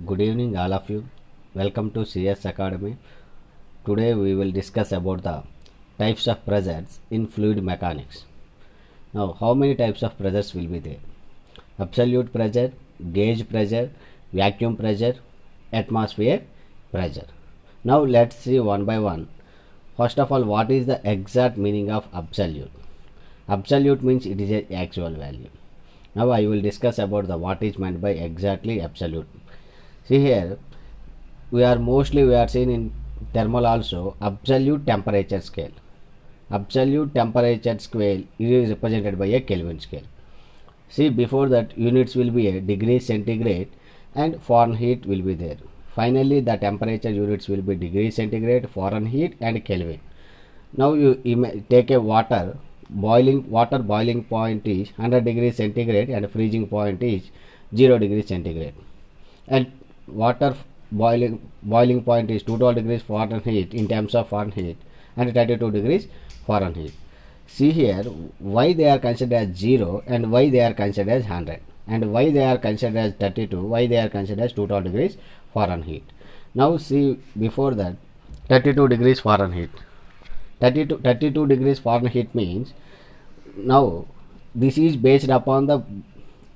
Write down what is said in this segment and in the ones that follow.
Good evening, all of you. Welcome to CS Academy. Today we will discuss about the types of pressures in fluid mechanics. Now, how many types of pressures will be there? Absolute pressure, gauge pressure, vacuum pressure, atmosphere pressure. Now, let's see one by one. First of all, what is the exact meaning of absolute? Absolute means it is a actual value. Now, I will discuss about the what is meant by exactly absolute. See here, we are seeing in thermal also absolute temperature scale. Absolute temperature scale is represented by a Kelvin scale. See, before that units will be a degree centigrade and Fahrenheit will be there. Finally, the temperature units will be degree centigrade, Fahrenheit and Kelvin. Now you take a water boiling point is 100 degrees centigrade and freezing point is 0 degrees centigrade, and water boiling point is 212 degrees Fahrenheit in terms of Fahrenheit and 32 degrees Fahrenheit. See here why they are considered as 0 and why they are considered as 100 and why they are considered as 32, why they are considered as 212 degrees Fahrenheit. Now see, before that 32 degrees Fahrenheit. 32 degrees Fahrenheit means, now this is based upon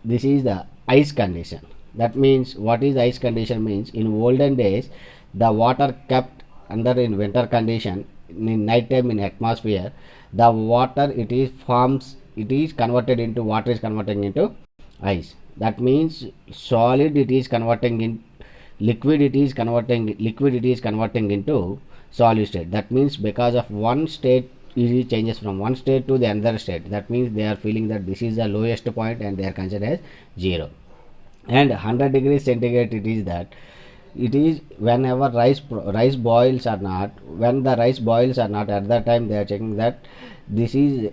this is the ice condition. That means, what is ice condition means, in olden days the water kept under in winter condition, in night time in atmosphere, the water it is forms, it is converted into water is converting into ice. That means solid it is converting in liquid, it is converting into solid state. That means because of one state easily changes from one state to the another state. That means they are feeling that this is the lowest point and they are considered as 0. And 100 degrees centigrade it is that it is whenever rice boils or not, when the rice boils or not, at that time they are checking that this is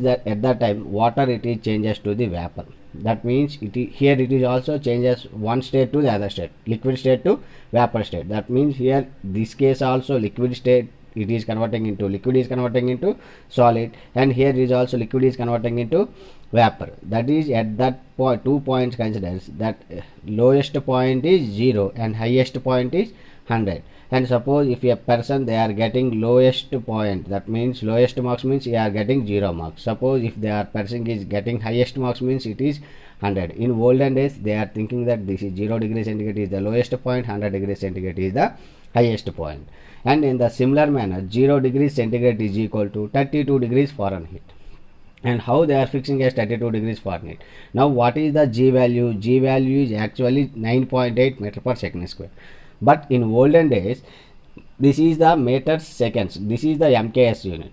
that at that time water it is changes to the vapor. That means here it is also changes one state to the other state, liquid state to vapor state. That means here this case also liquid state it is converting into liquid is converting into solid, and here is also liquid is converting into vapor. That is at that point 2 points considers that lowest point is 0 and highest point is 100. And suppose if a person they are getting lowest point, that means lowest marks means they are getting 0 marks. Suppose if they are person is getting highest marks means it is 100. In olden days they are thinking that this is 0 degrees centigrade is the lowest point, 100 degrees centigrade is the highest point. And in the similar manner 0 degrees centigrade is equal to 32 degrees Fahrenheit. And how they are fixing as 32 degrees Fahrenheit. Now what is the G value? G value is actually 9.8 meter per second square. But in olden days this is the meters seconds, this is the MKS unit.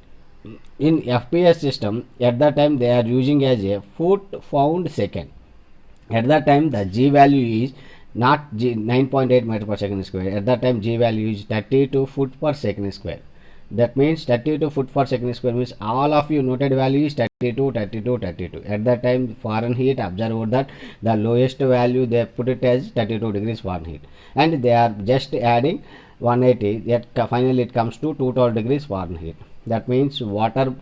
In FPS system at that time they are using as a foot pound second. At that time the G value is not 9.8 meter per second square. At that time G value is 32 foot per second square. That means 32 foot per second square means all of you noted value is 32, 32, 32. At that time Fahrenheit, observe that the lowest value they put it as 32 degrees Fahrenheit, and they are just adding 180, yet finally it comes to 212 degrees Fahrenheit. That means water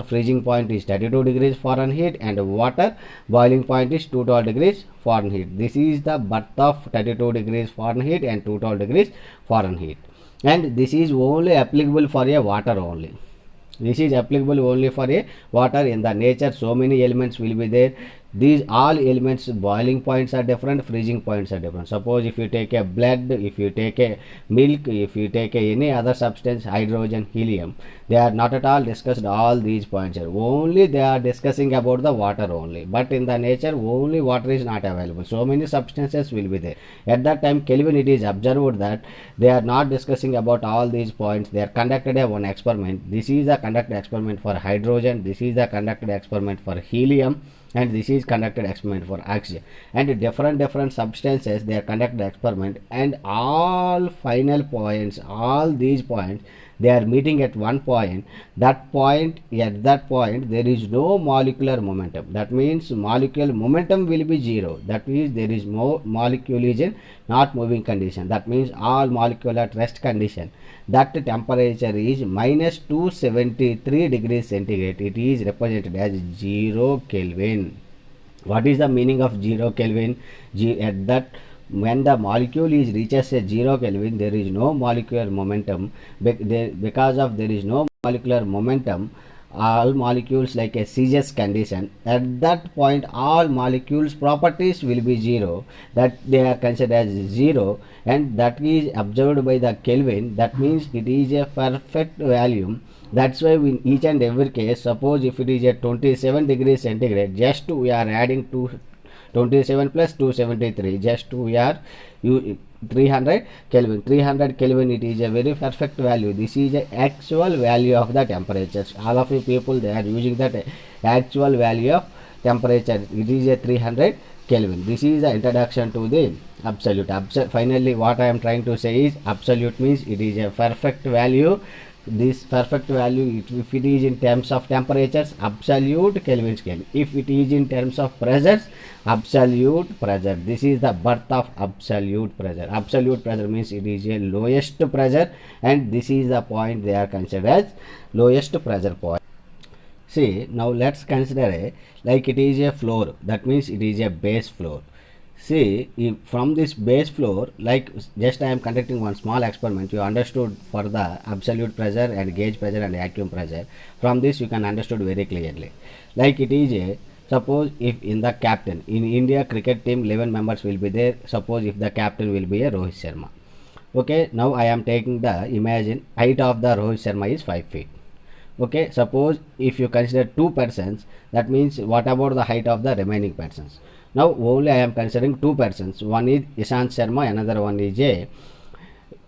freezing point is 32 degrees Fahrenheit and water boiling point is 212 degrees Fahrenheit. This is the birth of 32 degrees Fahrenheit and 212 degrees Fahrenheit. And this is only applicable for a water only. This is applicable only for a water. In the nature so many elements will be there. These all elements boiling points are different, freezing points are different. Suppose if you take a blood, if you take a milk, if you take any other substance, hydrogen, helium, they are not at all discussed all these points here. Only they are discussing about the water only. But in the nature only water is not available. So many substances will be there. At that time Kelvin it is observed that they are not discussing about all these points. They are conducted a one experiment. This is the conducted experiment for hydrogen, this is the conducted experiment for helium, and this is conducted experiment for oxygen, and different substances they are conducted experiment, and all final points, all these points they are meeting at one point. At that point there is no molecular momentum. That means molecular momentum will be 0. That means there is no molecule is in not moving condition. That means all molecule at rest condition. That temperature is minus 273 degrees centigrade. It is represented as 0 Kelvin. What is the meaning of 0 Kelvin? At that when the molecule is reaches a 0 Kelvin, there is no molecular momentum. Because of there is no molecular momentum, all molecules like a seize condition. At that point, all molecules properties will be 0. That they are considered as 0, and that is observed by the Kelvin. That means it is a perfect value. That's why in each and every case, suppose if it is at 27 degrees centigrade, just we are adding 27 plus 273, just we are 300 Kelvin. 300 Kelvin, it is a very perfect value. This is the actual value of the temperatures. All of you people, they are using that actual value of temperature. It is a 300 Kelvin. This is the introduction to the absolute. Finally, what I am trying to say is absolute means it is a perfect value. This perfect value, if it is in terms of temperatures, absolute Kelvin scale. If it is in terms of pressures, absolute pressure. This is the birth of absolute pressure. Absolute pressure means it is a lowest pressure, and this is the point they are considered as lowest pressure point. See, now let's consider like it is a floor. That means it is a base floor. See, if from this base floor, like just I am conducting one small experiment, you understood for the absolute pressure and gauge pressure and vacuum pressure. From this you can understood very clearly. Like it is a, suppose if in the captain, in India cricket team 11 members will be there. Suppose if the captain will be a Rohit Sharma. Okay, now I am taking the, imagine height of the Rohit Sharma is 5 feet. Okay, suppose if you consider 2 persons, that means what about the height of the remaining persons? Now only I am considering 2 persons. One is Ishant Sharma, another one is a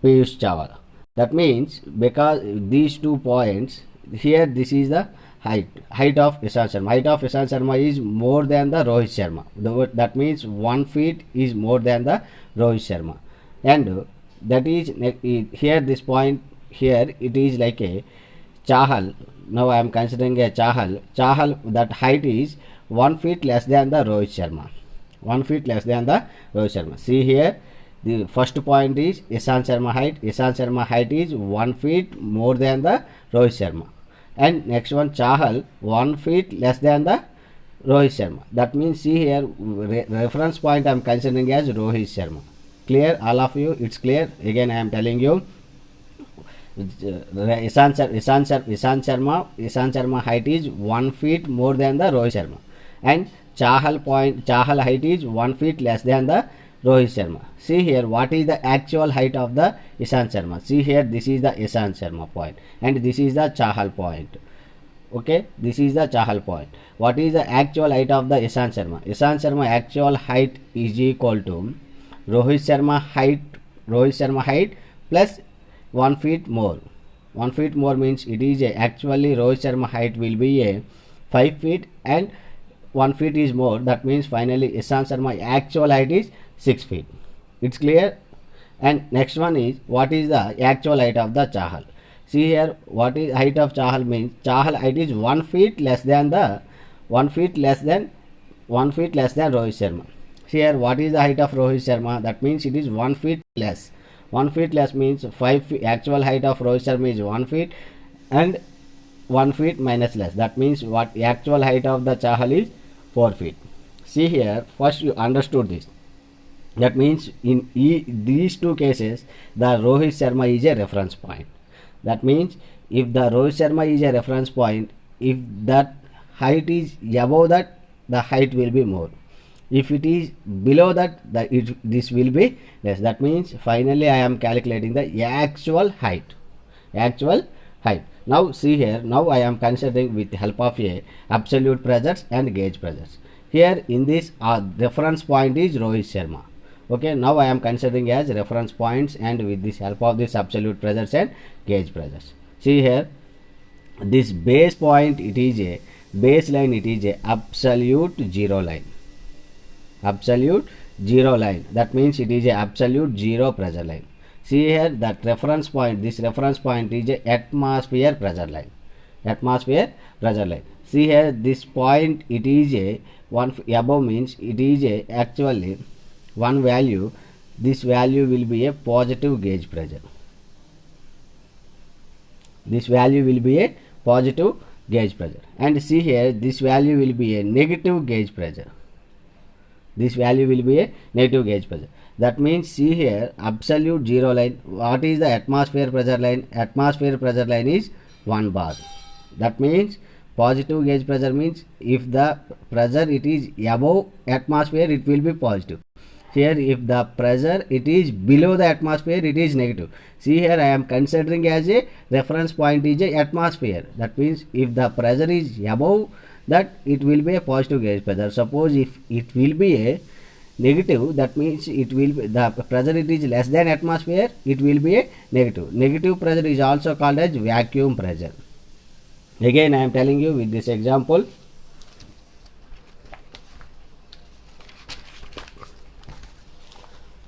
Piyush Chawla. That means because these 2 points here, this is the height of Ishant Sharma. Height of Ishant Sharma is more than the Rohit Sharma. That means 1 feet is more than the Rohit Sharma, and that is here this point here it is like a Chahal. Now I am considering a Chahal. That height is 1 feet less than the Rohit Sharma. 1 feet less than the Rohit Sharma. See here, the first point is Ishant Sharma height. Ishant Sharma height is 1 feet more than the Rohit Sharma. And next one Chahal, 1 feet less than the Rohit Sharma. That means see here, reference point I am considering as Rohit Sharma. Clear all of you? It's clear. Again I am telling you. Ishant Sharma height is 1 feet more than the Rohit Sharma, and Chahal height is 1 feet less than the Rohit Sharma. See here, what is the actual height of the Ishant Sharma? See here, this is the Ishant Sharma point, and this is the Chahal point. Okay, this is the Chahal point. What is the actual height of the Ishant Sharma? Ishant Sharma actual height is equal to Rohit Sharma height plus 1 feet more. 1 feet more means it is actually Rohit Sharma height will be a 5 feet and 1 feet is more. That means finally Ishant Sharma actual height is 6 feet. It's clear. And next one is what is the actual height of the Chahal. See here, what is height of Chahal means Chahal height is 1 feet less than Rohit Sharma. See here, what is the height of Rohit Sharma? That means it is 1 feet less. 1 feet less means 5 feet. Actual height of Rohit Sharma is 1 feet and 1 feet minus less. That means what actual height of the Chahal is 4 feet. See here, first you understood this. That means in these 2 cases, the Rohit Sharma is a reference point. That means if the Rohit Sharma is a reference point, if that height is above that, the height will be more. If it is below that, this will be less. That means finally I am calculating the actual height. Now see here, now I am considering with the help of a absolute pressures and gauge pressures. Here in this reference point is Rohit Sharma. Okay, now I am considering as reference points, and with this help of this absolute pressures and gauge pressures. See here, this base point, it is a baseline, it is a absolute zero line. That means it is a absolute zero pressure line. See here, that reference point, this reference point is a atmosphere pressure line. See here, this point, it is a one above means it is a actually one value. This value will be a positive gauge pressure. And see here, this value will be a negative gauge pressure. this value will be a negative gauge pressure. That means see here absolute zero line. What is the atmosphere pressure line? Atmosphere pressure line is 1 bar. That means positive gauge pressure means if the pressure it is above atmosphere, it will be positive. Here if the pressure it is below the atmosphere, it is negative. See here I am considering as a reference point is a atmosphere. That means if the pressure is above that, it will be a positive gauge pressure. Suppose if it will be a negative, that means it will be the pressure it is less than atmosphere, it will be a negative. Negative pressure is also called as vacuum pressure. Again I am telling you with this example.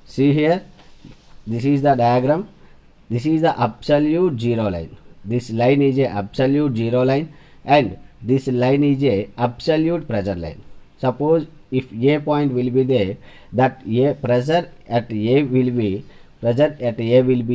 See here, this is the diagram. This is the absolute zero line. This line is a absolute zero line and this line is a absolute pressure line. Suppose if A point will be there, that A pressure at A will be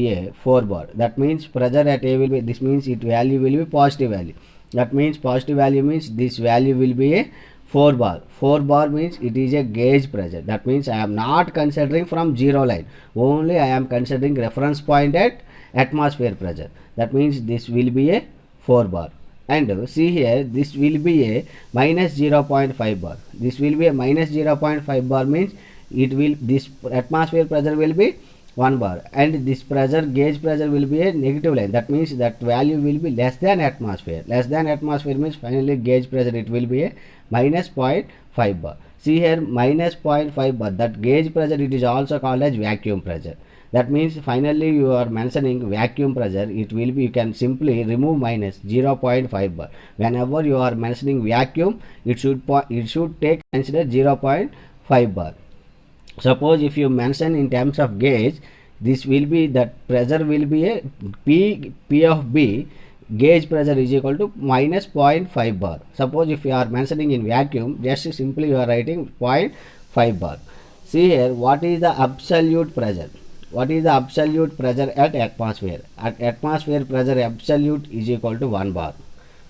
a 4 bar. That means pressure at A will be, this means its value will be positive value. That means positive value means this value will be a 4 bar. 4 bar means it is a gauge pressure. That means I am not considering from zero line. Only I am considering reference point at atmosphere pressure. That means this will be a 4 bar. And see here, this will be a minus 0.5 bar. This will be a minus 0.5 bar means it will, this atmosphere pressure will be 1 bar and this pressure gauge pressure will be a negative line. That means that value will be less than atmosphere. Less than atmosphere means finally gauge pressure it will be a minus 0.5 bar. See here minus 0.5 bar, that gauge pressure it is also called as vacuum pressure. That means finally you are mentioning vacuum pressure, it will be, you can simply remove minus 0.5 bar. Whenever you are mentioning vacuum, it should take consider 0.5 bar. Suppose if you mention in terms of gauge, this will be, that pressure will be a P of B, gauge pressure is equal to minus 0.5 bar. Suppose if you are mentioning in vacuum, just simply you are writing 0.5 bar. See here, what is the absolute pressure? What is the absolute pressure at atmosphere? At atmosphere pressure absolute is equal to 1 bar.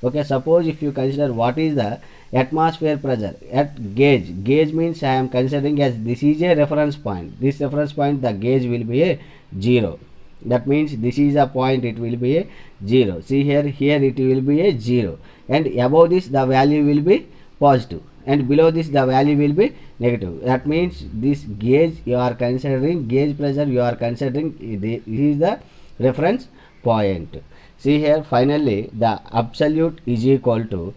Okay, suppose if you consider what is the atmosphere pressure at gauge. Gauge means I am considering as this is a reference point. This reference point, the gauge will be a 0. That means this is a point, it will be a 0. See here it will be a 0. And above this the value will be positive. And below this the value will be negative. That means this gauge you are considering, gauge pressure you are considering, this is the reference point. See here finally the absolute is equal to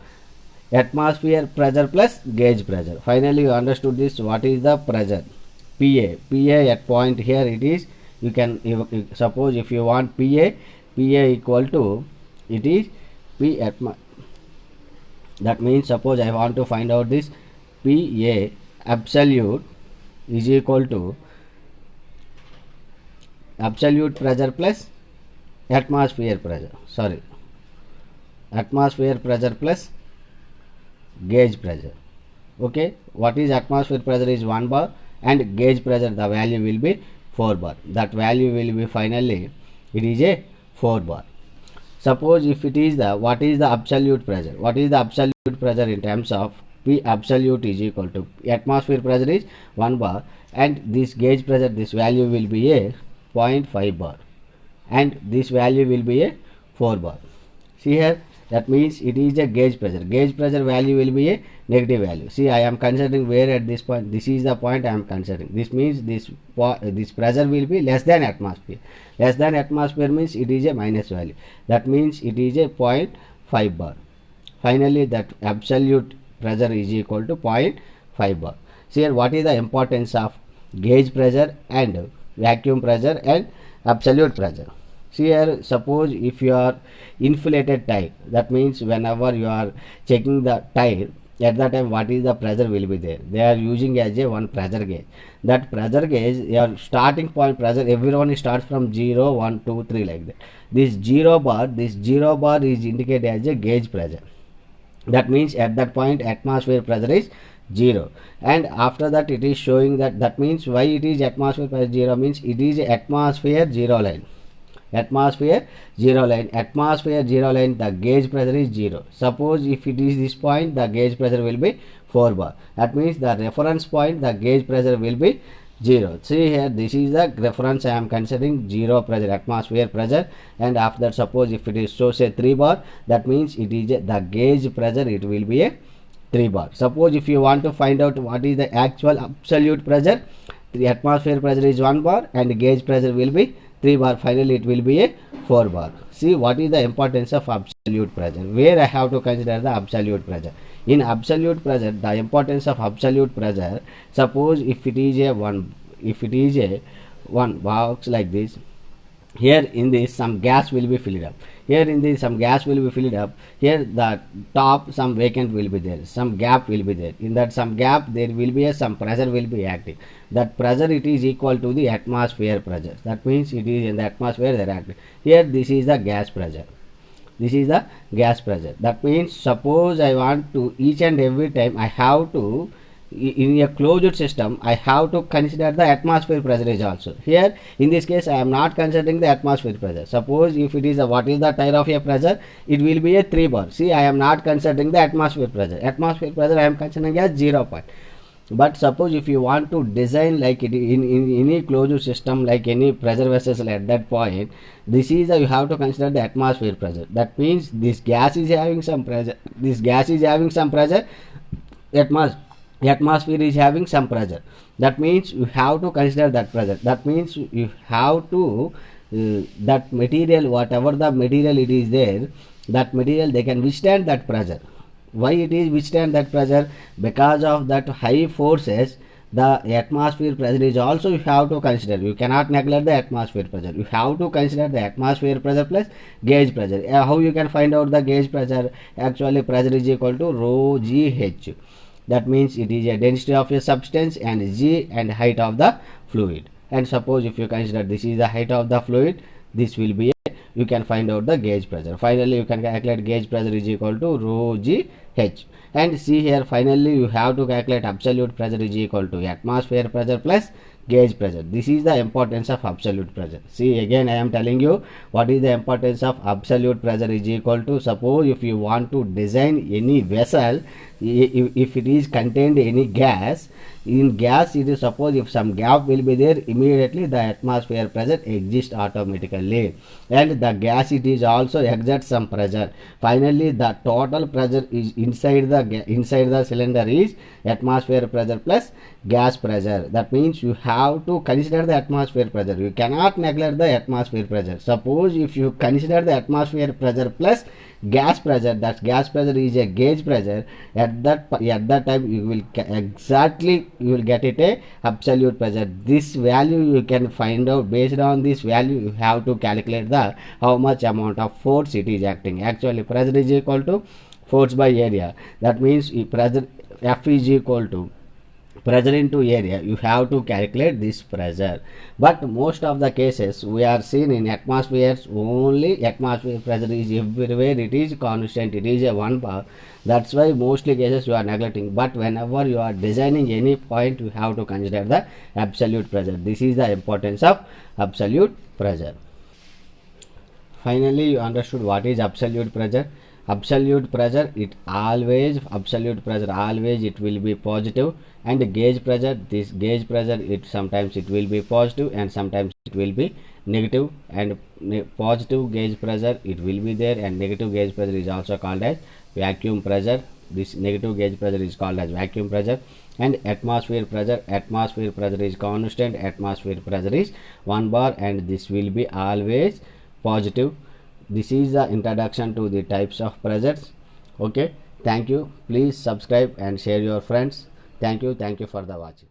atmosphere pressure plus gauge pressure. Finally you understood this, what is the pressure? PA at point here it is, you can suppose if you want PA equal to, it is P atmosphere. That means suppose I want to find out this PA absolute is equal to absolute pressure plus atmosphere pressure, atmosphere pressure plus gauge pressure. Okay, what is atmosphere pressure is 1 bar and gauge pressure the value will be 4 bar. That value will be finally, it is a 4 bar. Suppose if it is the, what is the absolute pressure? What is the absolute pressure in terms of P absolute is equal to, atmosphere pressure is 1 bar and this gauge pressure, this value will be a 0.5 bar and this value will be a 4 bar. See here, that means it is a gauge pressure. Gauge pressure value will be a negative value. See, I am considering where at this point, this is the point I am considering. This means this pressure will be less than atmosphere. Less than atmosphere means it is a minus value. That means it is a 0.5 bar. Finally, that absolute pressure is equal to 0.5 bar. See here, what is the importance of gauge pressure and vacuum pressure and absolute pressure? See here, suppose if you are inflated tire, that means whenever you are checking the tire, at that time what is the pressure will be there? They are using as a one pressure gauge. That pressure gauge, your starting point pressure, everyone starts from 0, 1, 2, 3 like that. This 0 bar is indicated as a gauge pressure. That means at that point atmosphere pressure is 0, and after that it is showing that means why it is atmosphere pressure 0 means it is atmosphere 0 line. Atmosphere 0 line, the gauge pressure is 0. Suppose if it is this point, the gauge pressure will be 4 bar. That means the reference point, the gauge pressure will be 0. See here, this is the reference I am considering 0 pressure, atmosphere pressure, and after that suppose if it is so say 3 bar, that means it is the gauge pressure, it will be a 3 bar. Suppose if you want to find out what is the actual absolute pressure, the atmosphere pressure is 1 bar and gauge pressure will be 3 bar, finally it will be a 4 bar. See what is the importance of absolute pressure, where I have to consider the absolute pressure. In absolute pressure, the importance of absolute pressure, suppose if it is a one box like this, here in this some gas will be filled up, here in this some gas will be filled up, here the top some vacant will be there, some gap will be there, in that some gap there will be some pressure will be acting, that pressure it is equal to the atmosphere pressure, that means it is in the atmosphere they are acting. Here this is the gas pressure, this is the gas pressure. That means suppose I want to each and every time I have to, in a closed system I have to consider the atmosphere pressure is also. Here in this case I am not considering the atmosphere pressure. Suppose if it is a, what is the type of a pressure, it will be a 3 bar. See, I am not considering the atmosphere pressure. Atmosphere pressure I am considering as 0 point. But suppose if you want to design like it in any closed system, like any pressure vessel at that point, this is you have to consider the atmosphere pressure. That means this gas is having some pressure, this gas is having some pressure, atmosphere is having some pressure. That means you have to consider that pressure. That means you have to that material, whatever the material it is there, that material they can withstand that pressure. Why it is withstand that pressure? Because of that high forces, the atmosphere pressure is also you have to consider. You cannot neglect the atmosphere pressure. You have to consider the atmosphere pressure plus gauge pressure. How you can find out the gauge pressure? Actually pressure is equal to rho GH. That means it is a density of a substance and G and height of the fluid. And suppose if you consider this is the height of the fluid, this will be you can find out the gauge pressure. Finally you can calculate gauge pressure is equal to rho GH. And see here, finally you have to calculate absolute pressure is equal to atmosphere pressure plus gauge pressure. This is the importance of absolute pressure. See, again I am telling you what is the importance of absolute pressure is equal to, suppose if you want to design any vessel, if it is contained any gas, in gas it is, suppose if some gap will be there, immediately the atmosphere pressure exists automatically, and the gas it is also exerts some pressure. Finally the total pressure is inside the cylinder is atmosphere pressure plus gas pressure. That means you have to consider the atmosphere pressure. You cannot neglect the atmosphere pressure. Suppose if you consider the atmosphere pressure plus gas pressure, that gas pressure is a gauge pressure, at that time you will exactly you will get it a absolute pressure. This value you can find out. Based on this value you have to calculate the how much amount of force it is acting. Actually pressure is equal to force by area. That means pressure F is equal to pressure into area. You have to calculate this pressure. But most of the cases we are seen in atmospheres, only atmosphere pressure is everywhere it is constant, it is a 1 bar. That's why mostly cases you are neglecting. But whenever you are designing any point, you have to consider the absolute pressure. This is the importance of absolute pressure. Finally you understood what is absolute pressure. Absolute pressure it always it will be positive, and gauge pressure, this gauge pressure it sometimes it will be positive and sometimes it will be negative, and positive gauge pressure it will be there, and negative gauge pressure is also called as vacuum pressure. This negative gauge pressure is called as vacuum pressure. And atmosphere pressure is constant, atmosphere pressure is 1 bar, and this will be always positive. This is the introduction to the types of pressures. Okay, thank you. Please subscribe and share your friends. Thank you for the watching.